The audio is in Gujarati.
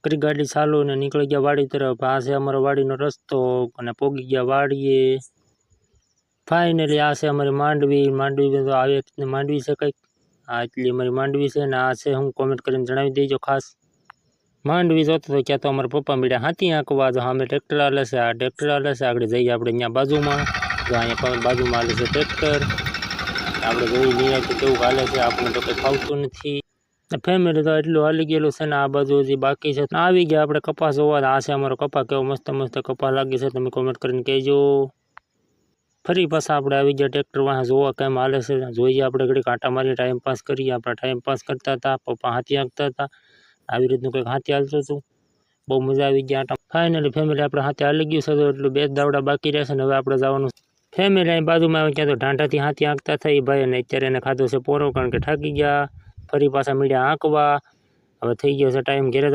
કરી ગાડી ચાલુ ને નીકળી ગયા વાડી તરફ। આ છે અમારો વાડીનો રસ્તો અને પોગી ગયા વાડીએ। ફાઇનલી આ છે અમારી માંડવી તો આવી રીતની માંડવી છે કંઈક। આ એટલી અમારી માંડવી છે ને આ છે હું કોમેન્ટ કરીને જણાવી દેજો ખાસ। માંડવી જોતો તો ક્યાં તો અમારા પપ્પા મળ્યા હાથી આંકવા, તો સામે ટ્રેક્ટર હાલે છે, આ ટ્રેક્ટર હાલે છે। આગળ જઈએ આપણે અહીંયા બાજુમાં, તો અહીંયા બાજુમાં હાલે છે ટ્રેક્ટર। આપણે જોઈ લઈએ કે કેવું હાલે છે, આપણને તો કંઈ ફાવતું નથી। ફેમિલી તો એટલું હાલી ગયેલું છે ને આ બાજુ હજી બાકી છે। આવી ગયા આપણે કપાસ જોવા। આ છે અમારો કપા, કેવો મસ્ત મસ્ત કપા લાગે છે, તમે કોમેન્ટ કરીને કહેજો। ફરી પાછા આપણે આવી ગયા ટ્રેક્ટર વાહ જોવા કેમ હાલે છે। જોઈએ આપણે ઘડીક આંટા મારી ટાઈમ પાસ કરીએ। આપણે ટાઈમ પાસ કરતા હતા, પપ્પા હાથી આંકતા હતા, આવી રીતનું કંઈક હાથી હાલતું હતું, બહુ મજા આવી ગયા આંટા। ફાઇનલી ફેમિલી આપણે હાથી હાલી ગયું છે, તો એટલું 2 દાવડા બાકી રહેશે ને હવે આપણે જવાનું ફેમિલી અહીં બાજુમાં આવે ક્યાં તો ઢાંઢાથી હાથી આંકતા થઈ ભાઈ, અને અત્યારે એને ખાધો છે પોરો, કારણ કે થાકી ગયા। ફરી પાછા મીડિયા આંકવા, હવે થઈ ગયો છે ટાઈમ ઘેરે